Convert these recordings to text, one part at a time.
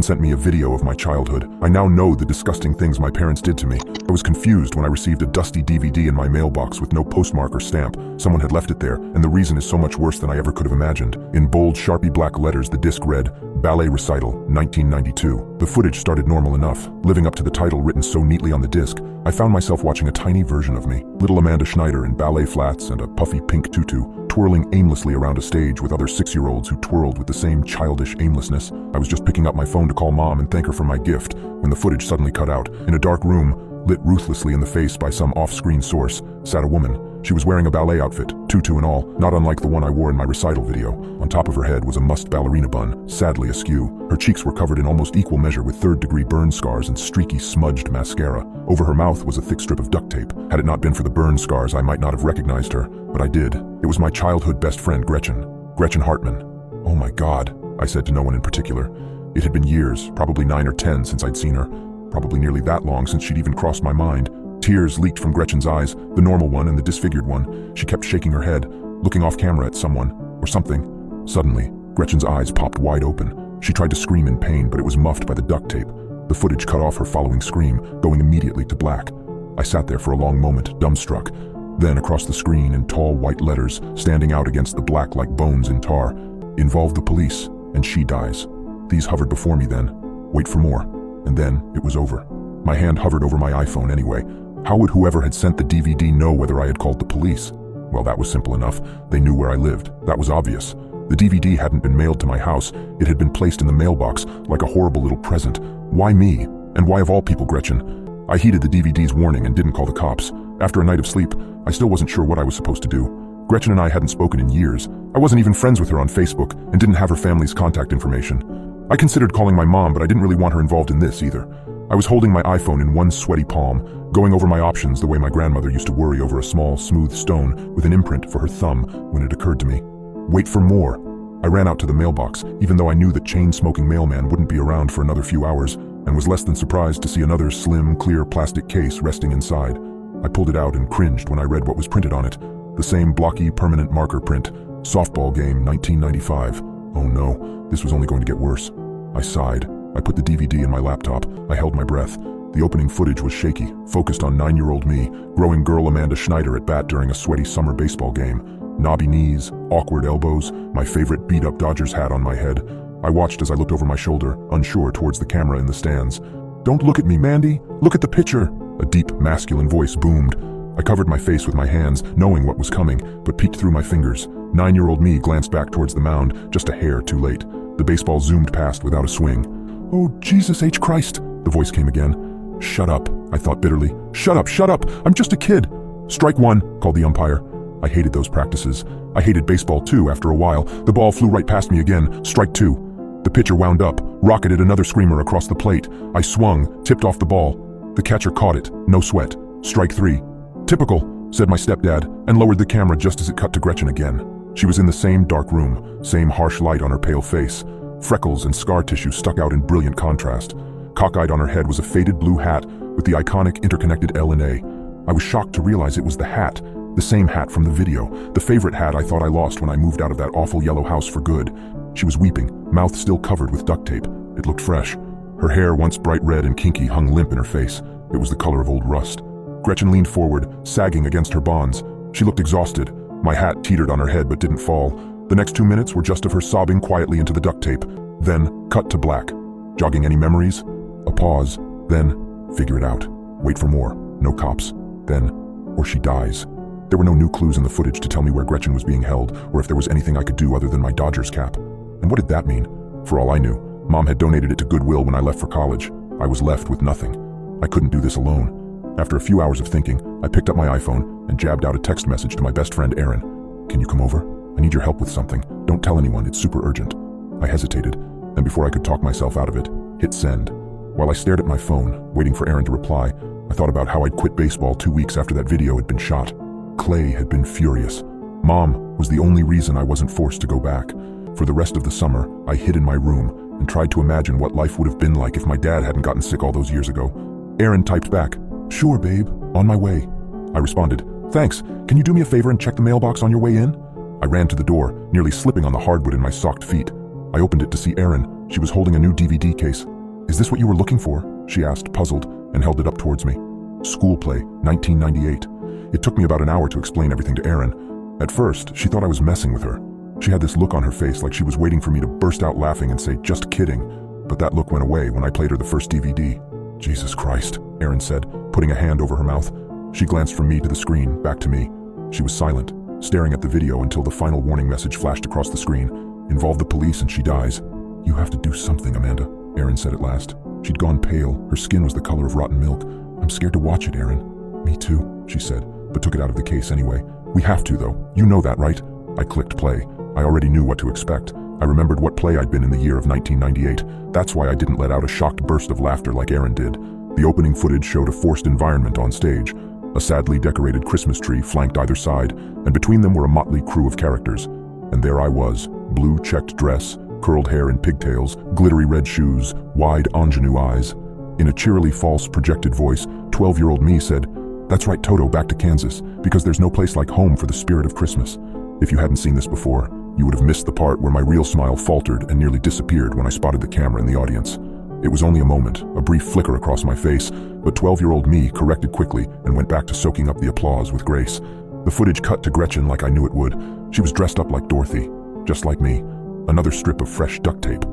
even sent me a video of my childhood. I now know the disgusting things my parents did to me. I was confused when I received a dusty DVD in my mailbox with no postmark or stamp. Someone had left it there, and the reason is so much worse than I ever could have imagined. In bold, Sharpie black letters, the disc read, Ballet Recital, 1992. The footage started normal enough, living up to the title written so neatly on the disc. I found myself watching a tiny version of me, little Amanda Schneider in ballet flats and a puffy pink tutu, twirling aimlessly around a stage with other 6-year-olds who twirled with the same childish aimlessness. I was just picking up my phone to call Mom and thank her for my gift when the footage suddenly cut out. In a dark room, lit ruthlessly in the face by some off-screen source, sat a woman. She was wearing a ballet outfit, tutu and all, not unlike the one I wore in my recital video. On top of her head was a mussed ballerina bun, sadly askew. Her cheeks were covered in almost equal measure with third-degree burn scars and streaky, smudged mascara. Over her mouth was a thick strip of duct tape. Had it not been for the burn scars, I might not have recognized her, but I did. It was my childhood best friend, Gretchen Hartman. Oh my God, I said to no one in particular. It had been years, probably 9 or 10 since I'd seen her. Probably nearly that long since she'd even crossed my mind. Tears leaked from Gretchen's eyes, the normal one and the disfigured one. She kept shaking her head, looking off camera at someone, or something. Suddenly, Gretchen's eyes popped wide open. She tried to scream in pain, but it was muffed by the duct tape. The footage cut off her following scream, going immediately to black. I sat there for a long moment, dumbstruck. Then across the screen in tall white letters, standing out against the black like bones in tar, involved the police, and she dies. These hovered before me then. Wait for more. And then it was over. My hand hovered over my iPhone anyway. How would whoever had sent the DVD know whether I had called the police? Well, that was simple enough. They knew where I lived. That was obvious. The DVD hadn't been mailed to my house. It had been placed in the mailbox like a horrible little present. Why me? And why of all people, Gretchen? I heeded the DVD's warning and didn't call the cops. After a night of sleep, I still wasn't sure what I was supposed to do. Gretchen and I hadn't spoken in years. I wasn't even friends with her on Facebook and didn't have her family's contact information. I considered calling my mom, but I didn't really want her involved in this either. I was holding my iPhone in one sweaty palm, going over my options the way my grandmother used to worry over a small, smooth stone with an imprint for her thumb when it occurred to me. Wait for more. I ran out to the mailbox, even though I knew the chain-smoking mailman wouldn't be around for another few hours, and was less than surprised to see another slim, clear plastic case resting inside. I pulled it out and cringed when I read what was printed on it. The same blocky, permanent marker print. Softball game, 1995. Oh no, this was only going to get worse. I sighed. I put the DVD in my laptop. I held my breath. The opening footage was shaky, focused on 9-year-old me, growing girl Amanda Schneider at bat during a sweaty summer baseball game. Knobby knees, awkward elbows, my favorite beat-up Dodgers hat on my head. I watched as I looked over my shoulder, unsure, towards the camera in the stands. "Don't look at me, Mandy! Look at the picture!" A deep, masculine voice boomed. I covered my face with my hands, knowing what was coming, but peeked through my fingers. 9-year-old me glanced back towards the mound, just a hair too late. The baseball zoomed past without a swing. "Oh, Jesus H. Christ!" the voice came again. "Shut up," I thought bitterly. Shut up! I'm just a kid!" "Strike one," called the umpire. I hated those practices. I hated baseball too after a while. The ball flew right past me again. Strike two. The pitcher wound up, rocketed another screamer across the plate. I swung, tipped off the ball. The catcher caught it. No sweat. Strike three. "Typical," said my stepdad, and lowered the camera just as it cut to Gretchen again. She was in the same dark room, same harsh light on her pale face. Freckles and scar tissue stuck out in brilliant contrast. Cockeyed on her head was a faded blue hat with the iconic interconnected L and A. I was shocked to realize it was the hat, the same hat from the video, the favorite hat I thought I lost when I moved out of that awful yellow house for good. She was weeping, mouth still covered with duct tape. It looked fresh. Her hair, once bright red and kinky, hung limp in her face. It was the color of old rust. Gretchen leaned forward, sagging against her bonds. She looked exhausted. My hat teetered on her head but didn't fall. The next 2 minutes were just of her sobbing quietly into the duct tape. Then, cut to black. Jogging any memories? A pause. Then, figure it out. Wait for more. No cops. Then, or she dies. There were no new clues in the footage to tell me where Gretchen was being held, or if there was anything I could do other than my Dodgers cap. And what did that mean? For all I knew, Mom had donated it to Goodwill when I left for college. I was left with nothing. I couldn't do this alone. After a few hours of thinking, I picked up my iPhone and jabbed out a text message to my best friend Aaron. "Can you come over? I need your help with something. Don't tell anyone, it's super urgent." I hesitated, and before I could talk myself out of it, hit send. While I stared at my phone, waiting for Aaron to reply, I thought about how I'd quit baseball 2 weeks after that video had been shot. Clay had been furious. Mom was the only reason I wasn't forced to go back. For the rest of the summer, I hid in my room and tried to imagine what life would have been like if my dad hadn't gotten sick all those years ago. Aaron typed back, "Sure, babe, on my way." I responded, "Thanks, can you do me a favor and check the mailbox on your way in?" I ran to the door, nearly slipping on the hardwood in my socked feet. I opened it to see Aaron, She was holding a new DVD case. "Is this what you were looking for?" she asked, puzzled, and held it up towards me. "School play, 1998. It took me about an hour to explain everything to Erin. At first, she thought I was messing with her. She had this look on her face like she was waiting for me to burst out laughing and say, 'Just kidding.' But that look went away when I played her the first DVD. "Jesus Christ," Erin said, putting a hand over her mouth. She glanced from me to the screen, back to me. She was silent, staring at the video until the final warning message flashed across the screen. "Involve the police and she dies." "You have to do something, Amanda," Erin said at last. She'd gone pale. Her skin was the color of rotten milk. "I'm scared to watch it, Erin." "Me too," she said, but took it out of the case anyway. "We have to, though. You know that, right?" I clicked play. I already knew what to expect. I remembered what play I'd been in the year of 1998. That's why I didn't let out a shocked burst of laughter like Erin did. The opening footage showed a forced environment on stage. A sadly decorated Christmas tree flanked either side, and between them were a motley crew of characters. And there I was, blue checked dress, curled hair in pigtails, glittery red shoes, wide ingenue eyes. In a cheerily false projected voice, 12-year-old me said, "That's right, Toto, back to Kansas, because there's no place like home for the spirit of Christmas." If you hadn't seen this before, you would have missed the part where my real smile faltered and nearly disappeared when I spotted the camera in the audience. It was only a moment, a brief flicker across my face, but 12-year-old me corrected quickly and went back to soaking up the applause with grace. The footage cut to Gretchen like I knew it would. She was dressed up like Dorothy, just like me. Another strip of fresh duct tape.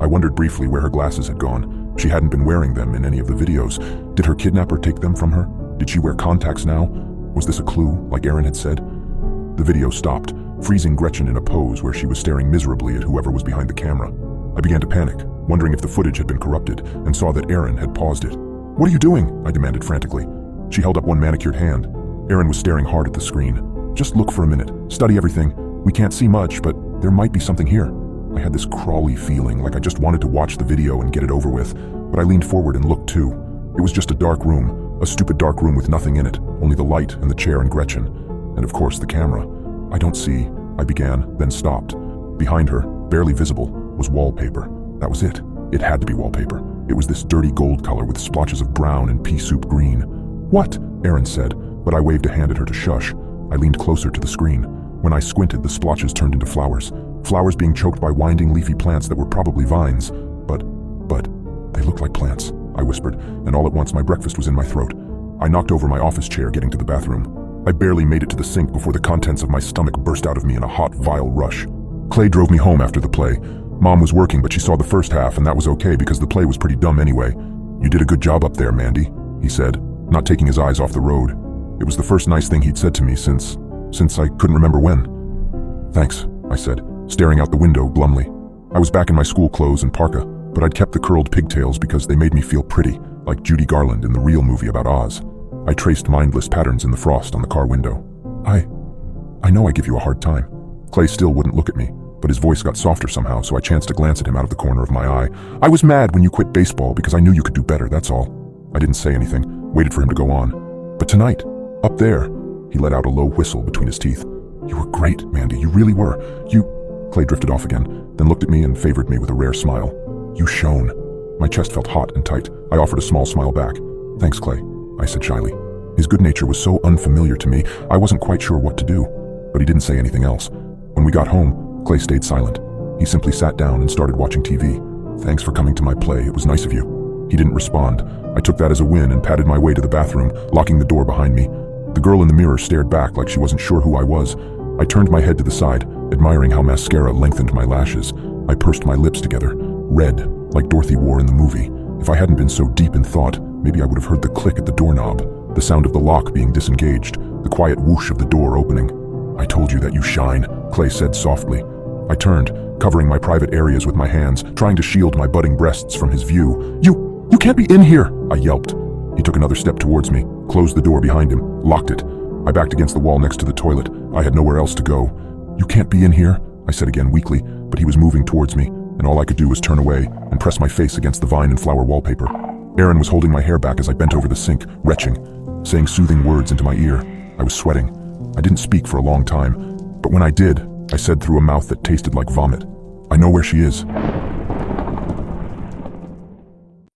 I wondered briefly where her glasses had gone. She hadn't been wearing them in any of the videos. Did her kidnapper take them from her? Did she wear contacts now? Was this a clue, like Erin had said? The video stopped, freezing Gretchen in a pose where she was staring miserably at whoever was behind the camera. I began to panic, wondering if the footage had been corrupted, and saw that Erin had paused it. "What are you doing?" I demanded frantically. She held up one manicured hand. Erin was staring hard at the screen. "Just look for a minute. Study everything. We can't see much, but there might be something here." I had this crawly feeling, like I just wanted to watch the video and get it over with, but I leaned forward and looked too. It was just a dark room, a stupid dark room with nothing in it, only the light and the chair and Gretchen. And of course the camera. "I don't see," I began, then stopped. Behind her, barely visible, was wallpaper. That was it. It had to be wallpaper. It was this dirty gold color with splotches of brown and pea soup green. "What?" Erin said, but I waved a hand at her to shush. I leaned closer to the screen. When I squinted, the splotches turned into flowers. Flowers being choked by winding leafy plants that were probably vines. But, they looked like plants, I whispered, and all at once my breakfast was in my throat. I knocked over my office chair getting to the bathroom. I barely made it to the sink before the contents of my stomach burst out of me in a hot, vile rush. Clay drove me home after the play. Mom was working, but she saw the first half, and that was okay because the play was pretty dumb anyway. "You did a good job up there, Mandy," he said, not taking his eyes off the road. It was the first nice thing he'd said to me since I couldn't remember when. "Thanks," I said, staring out the window glumly. I was back in my school clothes and parka, but I'd kept the curled pigtails because they made me feel pretty, like Judy Garland in the real movie about Oz. I traced mindless patterns in the frost on the car window. I know I give you a hard time." Clay still wouldn't look at me, but his voice got softer somehow, so I chanced to glance at him out of the corner of my eye. "I was mad when you quit baseball because I knew you could do better, that's all." I didn't say anything, waited for him to go on. "But tonight, up there," he let out a low whistle between his teeth. "You were great, Mandy, you really were. Clay drifted off again, then looked at me and favored me with a rare smile. "You shone." My chest felt hot and tight. I offered a small smile back. "Thanks, Clay," I said shyly. His good nature was so unfamiliar to me, I wasn't quite sure what to do. But he didn't say anything else. When we got home, Clay stayed silent. He simply sat down and started watching TV. "Thanks for coming to my play, it was nice of you." He didn't respond. I took that as a win and padded my way to the bathroom, locking the door behind me. The girl in the mirror stared back like she wasn't sure who I was. I turned my head to the side, admiring how mascara lengthened my lashes. I pursed my lips together, red, like Dorothy wore in the movie. If I hadn't been so deep in thought, maybe I would have heard the click at the doorknob, the sound of the lock being disengaged, the quiet whoosh of the door opening. "I told you that you shine," Clay said softly. I turned, covering my private areas with my hands, trying to shield my budding breasts from his view. You can't be in here," I yelped. He took another step towards me, closed the door behind him, locked it. I backed against the wall next to the toilet. I had nowhere else to go. "You can't be in here," I said again weakly, but he was moving towards me, and all I could do was turn away and press my face against the vine and flower wallpaper. Erin was holding my hair back as I bent over the sink, retching, saying soothing words into my ear. I was sweating. I didn't speak for a long time, but when I did, I said through a mouth that tasted like vomit, "I know where she is."